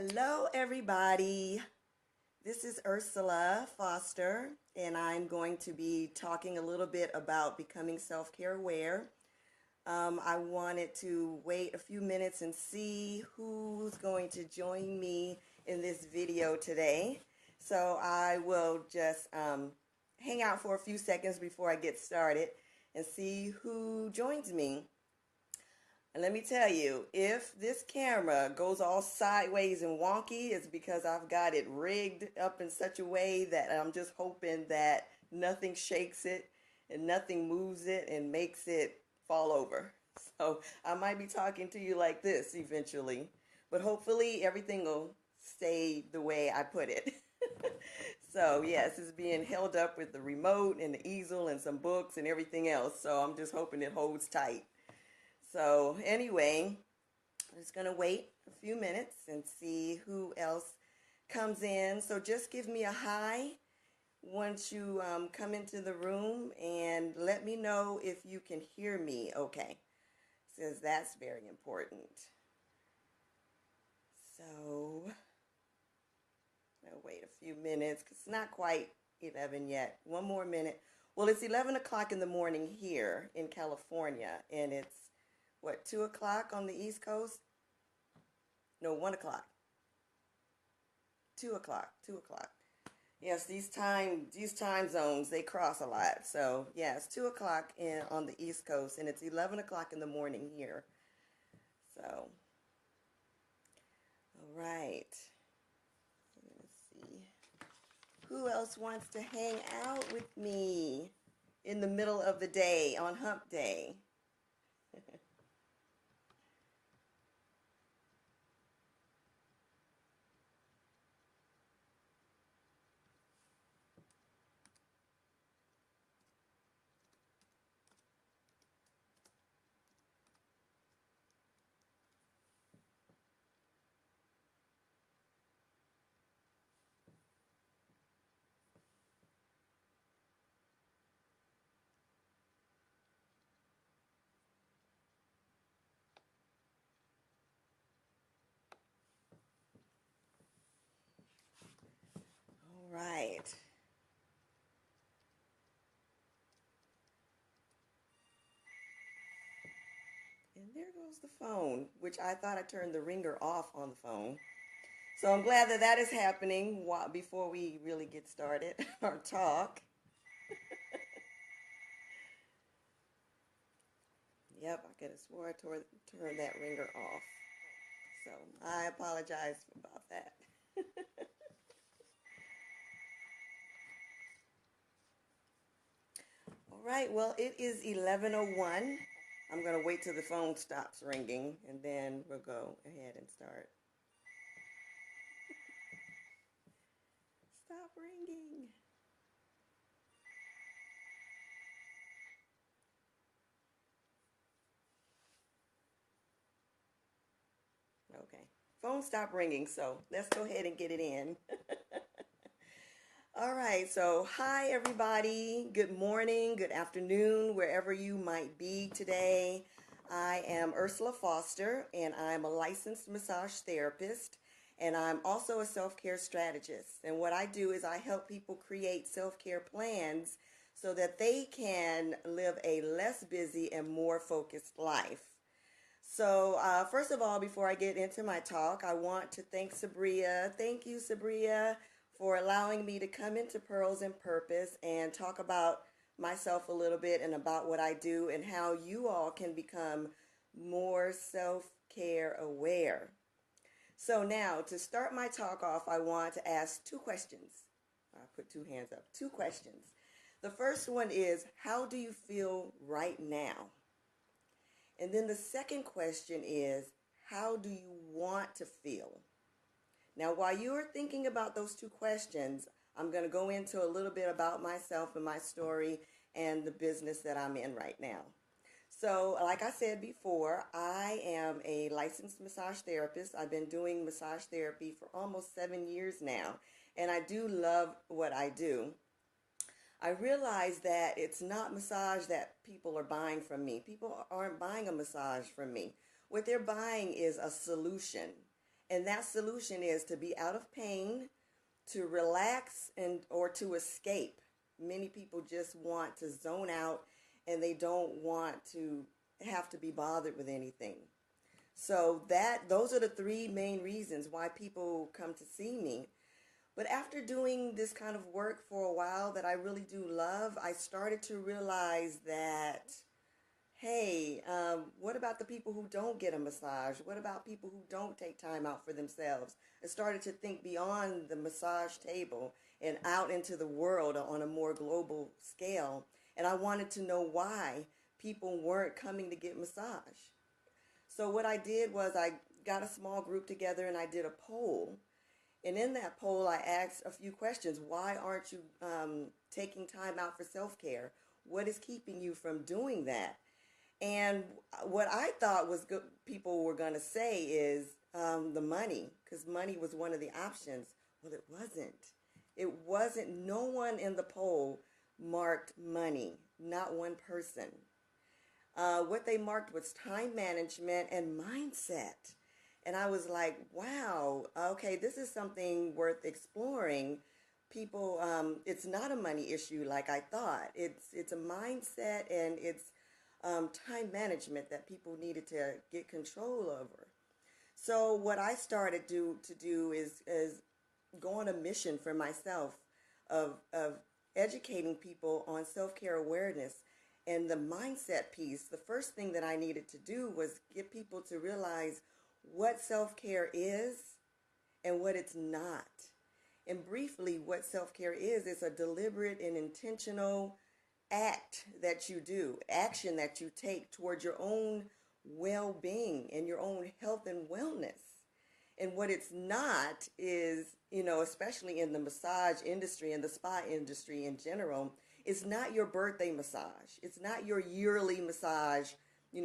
Hello, everybody. This is Ursula Foster, and I'm going to be talking a little bit about becoming self-care aware. I wanted to wait a few minutes and see who's going to join me in this video today. So I will just hang out for a few seconds before I get started and see who joins me. And let me tell you, if this camera goes all sideways and wonky, it's because I've got it rigged up in such a way that I'm just hoping that nothing shakes it and nothing moves it and makes it fall over. So I might be talking to you like this eventually, but hopefully everything will stay the way I put it. So yes, it's being held up with the remote and the easel and some books and everything else. So I'm just hoping it holds tight. So anyway, I'm just going to wait a few minutes and see who else comes in. So just give me a hi once you come into the room and let me know if you can hear me okay, since that's very important. So I'll wait a few minutes because it's not quite 11 yet. One more minute. Well, it's 11 o'clock in the morning here in California, and it's what, 2 o'clock on the East Coast? No, 1 o'clock. 2 o'clock. 2 o'clock. Yes, these time zones, they cross a lot. So yeah, it's 2 o'clock on the East Coast, and it's 11 o'clock in the morning here. So, all right. Let's see. Who else wants to hang out with me in the middle of the day on hump day? All right. And there goes the phone, which I thought I turned the ringer off on the phone. So I'm glad that that is happening before we really get started or talk. Yep, I could have swore I turned that ringer off. So I apologize about that. All right, well, it is 11:01. I'm going to wait till the phone stops ringing, and then we'll go ahead and start. Stop ringing. Okay, phone stopped ringing, so let's go ahead and get it in. All right, so hi everybody. Good morning, good afternoon, wherever you might be today. I am Ursula Foster, and I'm a licensed massage therapist, and I'm also a self-care strategist. And what I do is I help people create self-care plans so that they can live a less busy and more focused life. So, first of all, before I get into my talk, I want to thank Sabria. Thank you, Sabria, for allowing me to come into Pearls and Purpose and talk about myself a little bit and about what I do and how you all can become more self-care aware. So now, to start my talk off, I want to ask two questions. I'll put two hands up. Two questions. The first one is, how do you feel right now? And then the second question is, how do you want to feel? Now, while you are thinking about those two questions, I'm going to go into a little bit about myself and my story and the business that I'm in right now. So, like I said before, I am a licensed massage therapist. I've been doing massage therapy for almost 7 years now, and I do love what I do. I realize that it's not massage that people are buying from me. People aren't buying a massage from me. What they're buying is a solution. And that solution is to be out of pain, to relax, and or to escape. Many people just want to zone out and they don't want to have to be bothered with anything. So those are the three main reasons why people come to see me. But after doing this kind of work for a while that I really do love, I started to realize that, hey, what about the people who don't get a massage? What about people who don't take time out for themselves? I started to think beyond the massage table and out into the world on a more global scale. And I wanted to know why people weren't coming to get massage. So what I did was I got a small group together and I did a poll. And in that poll, I asked a few questions. Why aren't you taking time out for self-care? What is keeping you from doing that? And what I thought was good, people were going to say is the money, because money was one of the options. Well, it wasn't. It wasn't. No one in the poll marked money, not one person. What they marked was time management and mindset. And I was like, wow, okay, this is something worth exploring. People, it's not a money issue like I thought. It's a mindset and it's time management that people needed to get control over. So what I started to do is go on a mission for myself of educating people on self-care awareness and the mindset piece. The first thing that I needed to do was get people to realize what self-care is and what it's not. And briefly, what self-care is a deliberate and intentional act that you do, action that you take towards your own well-being and your own health and wellness. And what it's not is, especially in the massage industry and the spa industry in general, it's not your birthday massage. It's not your yearly massage.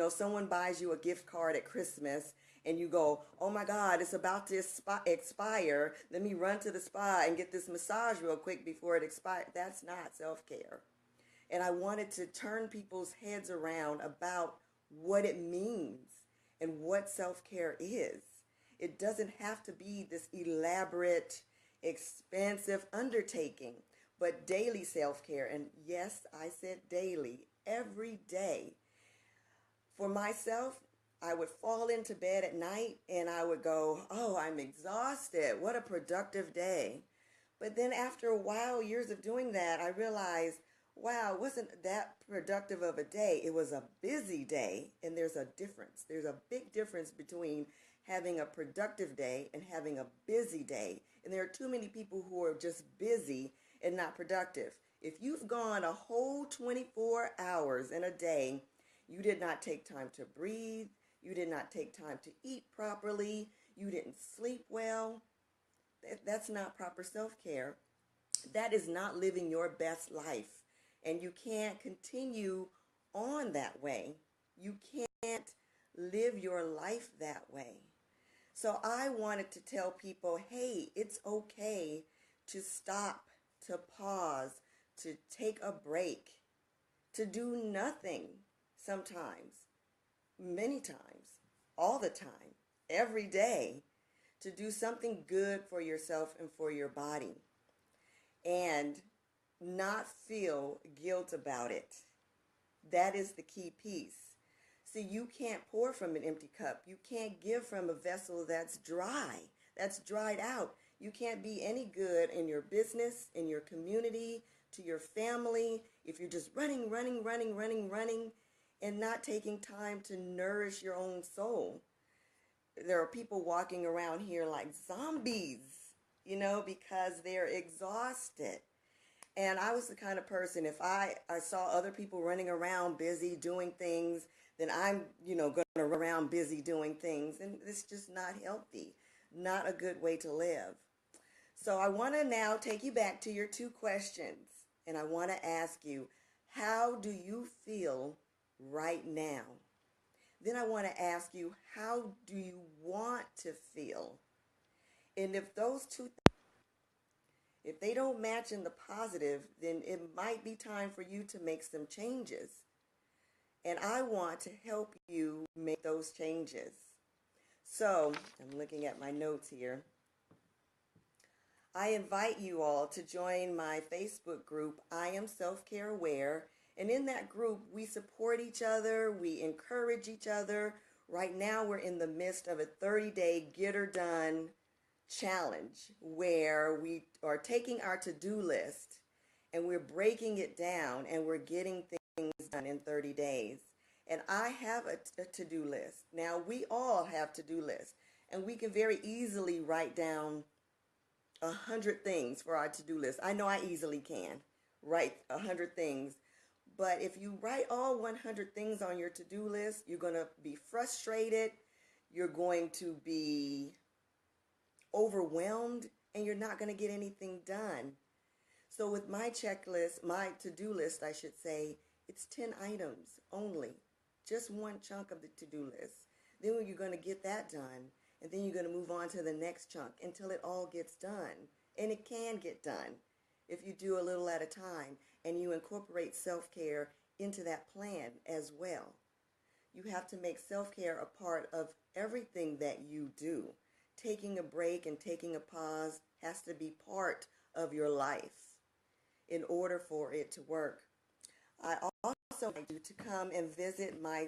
Someone buys you a gift card at Christmas and you go, oh my God, it's about to expire. Let me run to the spa and get this massage real quick before it expires. That's not self-care. And I wanted to turn people's heads around about what it means and what self-care is. It doesn't have to be this elaborate, expensive undertaking, but daily self-care. And yes, I said daily, every day. For myself, I would fall into bed at night and I would go, oh, I'm exhausted. What a productive day. But then after a while, years of doing that, I realized, wow, it wasn't that productive of a day. It was a busy day, and there's a difference. There's a big difference between having a productive day and having a busy day. And there are too many people who are just busy and not productive. If you've gone a whole 24 hours in a day, you did not take time to breathe, you did not take time to eat properly, you didn't sleep well. That's not proper self-care. That is not living your best life. And you can't continue on that way. You can't live your life that way. So I wanted to tell people, hey, it's okay to stop, to pause, to take a break, to do nothing sometimes, many times, all the time, every day, to do something good for yourself and for your body and not feel guilt about it. That is the key piece. See, you can't pour from an empty cup. You can't give from a vessel that's dry, that's dried out. You can't be any good in your business, in your community, to your family, if you're just running, and not taking time to nourish your own soul. There are people walking around here like zombies, because they're exhausted. And I was the kind of person, if I saw other people running around busy doing things, then I'm, going to run around busy doing things. And it's just not healthy, not a good way to live. So I want to now take you back to your two questions. And I want to ask you, how do you feel right now? Then I want to ask you, how do you want to feel? And if those two if they don't match in the positive, then it might be time for you to make some changes. And I want to help you make those changes. So I'm looking at my notes here. I invite you all to join my Facebook group, I Am Self-Care Aware. And in that group, we support each other, we encourage each other. Right now, we're in the midst of a 30-day Get Her Done challenge where we are taking our to-do list and we're breaking it down and we're getting things done in 30 days. And I have a to-do list. Now, we all have to-do lists, and we can very easily write down 100 things for our to-do list. I know I easily can write 100 things, but if you write all 100 things on your to-do list, you're going to be frustrated, you're going to be overwhelmed, and you're not going to get anything done. So with my checklist, my to-do list, I should say, it's 10 items only, just one chunk of the to-do list. Then you're going to get that done, and then you're going to move on to the next chunk until it all gets done. And it can get done if you do a little at a time and you incorporate self-care into that plan as well. You have to make self-care a part of everything that you do. Taking a break and taking a pause has to be part of your life in order for it to work. I also like you to come and visit my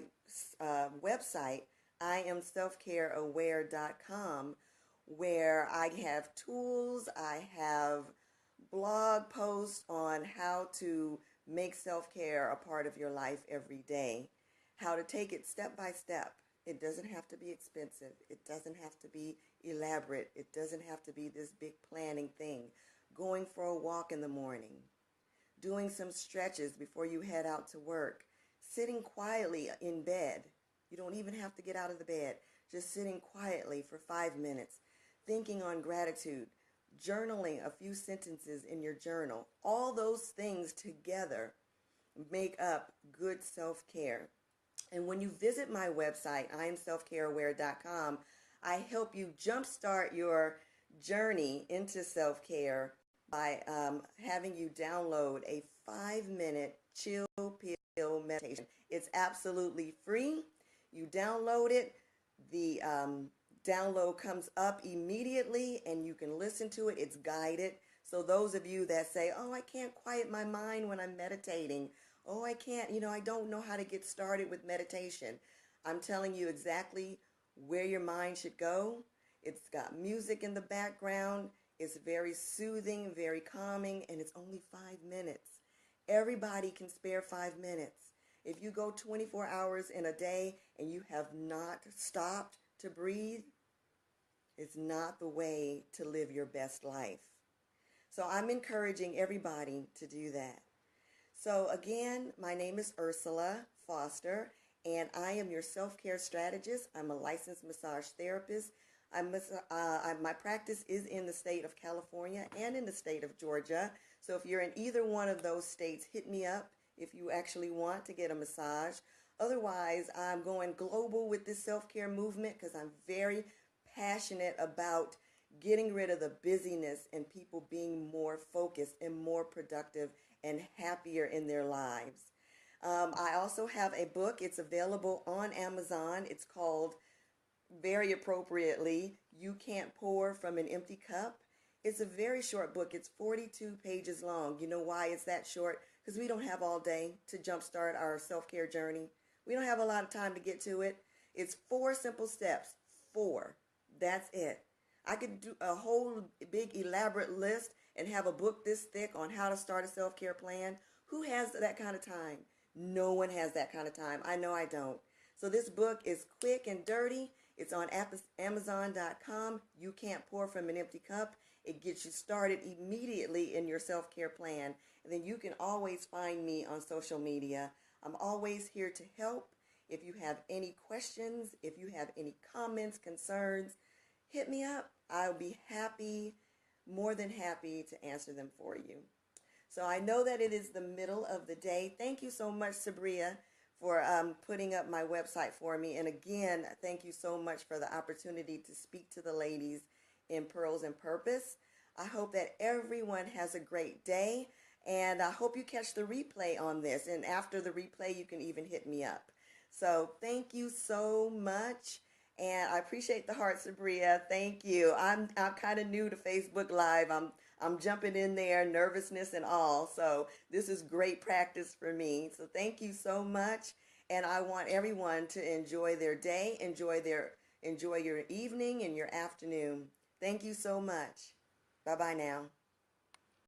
website, IamSelfCareAware.com, where I have tools, I have blog posts on how to make self-care a part of your life every day, how to take it step by step. It doesn't have to be expensive. It doesn't have to be elaborate. It doesn't have to be this big planning thing. Going for a walk in the morning, doing some stretches before you head out to work, sitting quietly in bed. You don't even have to get out of the bed. Just sitting quietly for 5 minutes, thinking on gratitude, journaling a few sentences in your journal. All those things together make up good self-care. And when you visit my website, IamSelfCareAware.com, I help you jumpstart your journey into self-care by having you download a 5-minute chill pill meditation. It's absolutely free. You download it. The download comes up immediately and you can listen to it. It's guided. So those of you that say, oh, I can't quiet my mind when I'm meditating. Oh, I can't, I don't know how to get started with meditation. I'm telling you exactly where your mind should go. It's got music in the background. It's very soothing, very calming, and it's only 5 minutes. Everybody can spare 5 minutes. If you go 24 hours in a day and you have not stopped to breathe, it's not the way to live your best life. So I'm encouraging everybody to do that. So again, my name is Ursula Foster, and I am your self-care strategist. I'm a licensed massage therapist. My practice is in the state of California and in the state of Georgia. So if you're in either one of those states, hit me up if you actually want to get a massage. Otherwise, I'm going global with this self-care movement because I'm very passionate about getting rid of the busyness and people being more focused and more productive and happier in their lives. I also have a book. It's available on Amazon. It's called, very appropriately, You Can't Pour from an Empty Cup. It's a very short book. It's 42 pages long. You know why it's that short? Because we don't have all day to jumpstart our self-care journey. We don't have a lot of time to get to it. It's 4 simple steps. 4. That's it. I could do a whole big elaborate list and have a book this thick on how to start a self-care plan. Who has that kind of time? No one has that kind of time. I know I don't. So this book is quick and dirty. It's on Amazon.com. You Can't Pour from an Empty Cup. It gets you started immediately in your self-care plan. And then you can always find me on social media. I'm always here to help. If you have any questions, if you have any comments, concerns, hit me up. I'll be happy, more than happy to answer them for you. So I know that it is the middle of the day. Thank you so much, Sabria, for putting up my website for me. And again, thank you so much for the opportunity to speak to the ladies in Pearls and Purpose. I hope that everyone has a great day, and I hope you catch the replay on this. And after the replay, you can even hit me up. So thank you so much, And I appreciate the hearts, Sabria. Thank you. I'm kind of new to Facebook Live. I'm jumping in there, nervousness and all. So this is great practice for me. So thank you so much. And I want everyone to enjoy their day, enjoy your evening and your afternoon. Thank you so much. Bye bye now.